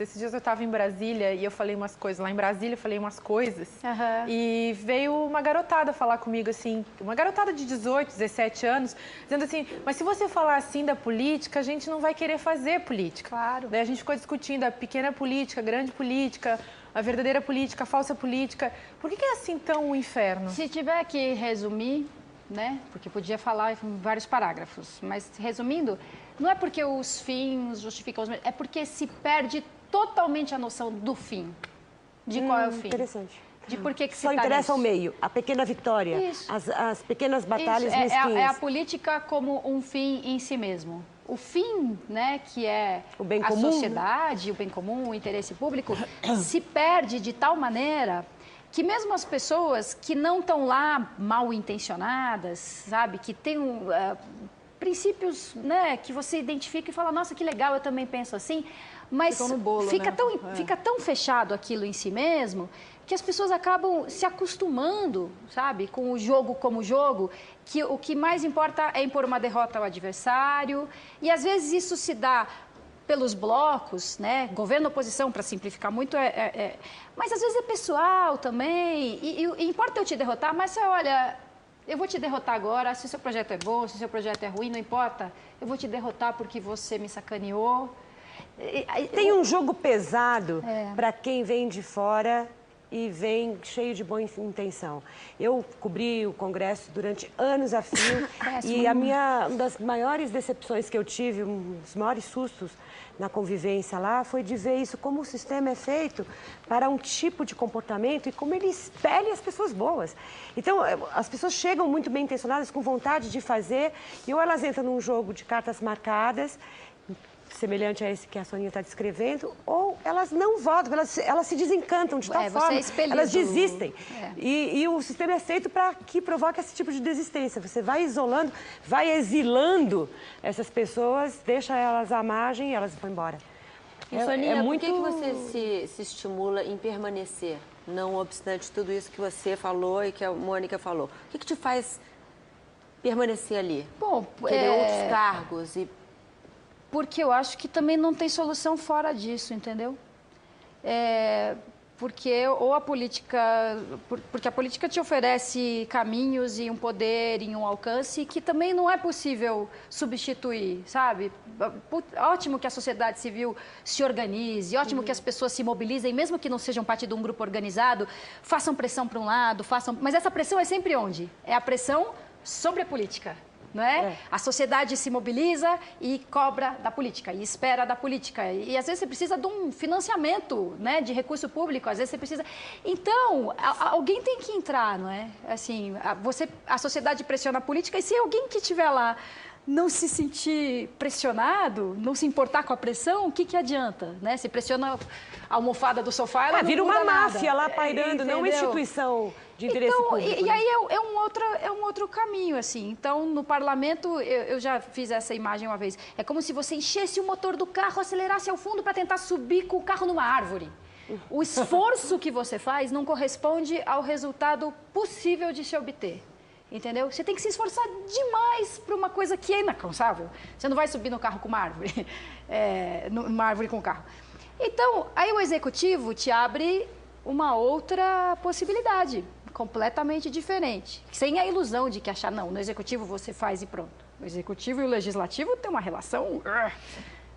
Esses dias eu estava em Brasília e eu falei umas coisas. Lá em Brasília eu falei umas coisas. E veio uma garotada falar comigo assim, uma garotada de 18, 17 anos, dizendo assim, mas se você falar assim da política, a gente não vai querer fazer política. Claro. Daí a gente ficou discutindo a pequena política, a grande política, a verdadeira política, a falsa política. Por que é assim tão o inferno? Se tiver que resumir, né, porque podia falar em vários parágrafos, mas resumindo, não é porque os fins justificam os meios, é porque se perde totalmente a noção do fim, de qual é o fim. Interessante. De por que Só se tá interessa nisso. o meio, a pequena vitória, as pequenas batalhas Isso, mesquinhas. é a política como um fim em si mesmo. O fim, né, que é O bem a comum, sociedade, o bem comum, o interesse público, se perde de tal maneira que mesmo as pessoas que não estão lá mal intencionadas, sabe, que têm princípios, né, que você identifica e fala, nossa, que legal, eu também penso assim, mas Ficam no bolo, fica, né? fica tão fechado aquilo em si mesmo que as pessoas acabam se acostumando, sabe, com o jogo como jogo, que o que mais importa é impor uma derrota ao adversário, e às vezes isso se dá pelos blocos, né, governo oposição, para simplificar muito, mas às vezes é pessoal também, e importa eu te derrotar, mas você olha, eu vou te derrotar agora, se o seu projeto é bom, se o seu projeto é ruim, não importa, eu vou te derrotar porque você me sacaneou. Tem um jogo pesado para quem vem de fora e vem cheio de boa intenção. Eu cobri o Congresso durante anos a fio e uma das maiores decepções que eu tive, um dos maiores sustos na convivência lá, foi de ver isso, como o sistema é feito para um tipo de comportamento e como ele espelha as pessoas boas. Então, as pessoas chegam muito bem intencionadas, com vontade de fazer, e ou elas entram num jogo de cartas marcadas, semelhante a esse que a Soninha está descrevendo, ou elas não votam, elas se desencantam de tal forma, elas desistem. E o sistema é feito para que provoque esse tipo de desistência. Você vai isolando, vai exilando essas pessoas, deixa elas à margem e elas vão embora. Soninha, por que você se estimula em permanecer, não obstante tudo isso que você falou e que a Mônica falou? O que te faz permanecer ali? Bom, querer outros cargos e... Porque eu acho que também não tem solução fora disso, entendeu? Porque a política te oferece caminhos e um poder e um alcance que também não é possível substituir, sabe? Ótimo que a sociedade civil se organize, ótimo que as pessoas se mobilizem, mesmo que não sejam parte de um grupo organizado, façam pressão para um lado, mas essa pressão é sempre onde? É a pressão sobre a política. Não é? A sociedade se mobiliza e cobra da política, e espera da política. E às vezes você precisa de um financiamento, né, de recurso público, às vezes você precisa... Então, alguém tem que entrar, não é? Assim, a sociedade pressiona a política, e se alguém que estiver lá não se sentir pressionado, não se importar com a pressão, o que adianta? Né? Se pressiona a almofada do sofá, ela não vira uma máfia nada. lá pairando, não uma instituição de interesse público. E aí é um outro caminho, assim. Então, no parlamento, eu já fiz essa imagem uma vez. É como se você enchesse o motor do carro, acelerasse ao fundo para tentar subir com o carro numa árvore. O esforço que você faz não corresponde ao resultado possível de se obter. Entendeu? Você tem que se esforçar demais para uma coisa que é inalcançável. Você não vai subir no carro com uma árvore, numa árvore com um carro. Então, aí o executivo te abre uma outra possibilidade, completamente diferente. Sem a ilusão de que achar, não, no executivo você faz e pronto. O executivo e o legislativo têm uma relação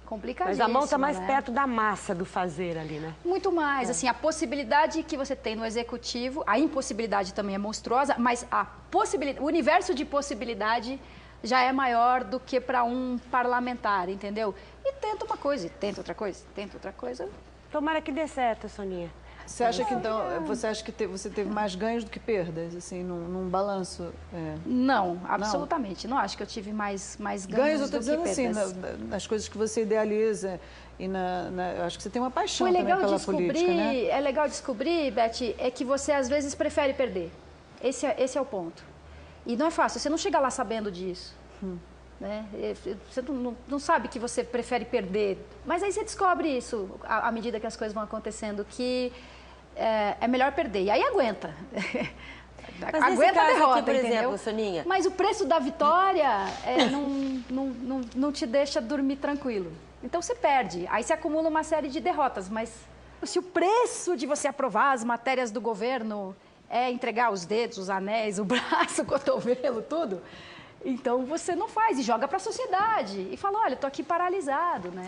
complicadíssima. Mas a mão está mais perto da massa do fazer ali, né? Muito mais. Assim, a possibilidade que você tem no executivo, a impossibilidade também é monstruosa, mas o universo de possibilidade já é maior do que para um parlamentar, entendeu? E tenta uma coisa, e tenta outra coisa, tenta outra coisa. Tomara que dê certo, Soninha. Você acha que então você teve mais ganhos do que perdas, assim, num balanço? Não, absolutamente. Não acho que eu tive mais ganhos eu estou dizendo assim, nas coisas que você idealiza e eu acho que você tem uma paixão também pela política, né? É legal descobrir, Beth, é que você às vezes prefere perder. Esse é o ponto. E não é fácil. Você não chega lá sabendo disso. Né? Você não sabe que você prefere perder, mas aí você descobre isso à medida que as coisas vão acontecendo, que é melhor perder, e aí aguenta. Aguenta a derrota, aqui, por entendeu? exemplo, Soninha. Mas o preço da vitória não te deixa dormir tranquilo. Então você perde, aí você acumula uma série de derrotas, mas se o preço de você aprovar as matérias do governo é entregar os dedos, os anéis, o braço, o cotovelo, tudo, então você não faz e joga para a sociedade e fala, olha, estou aqui paralisado, né?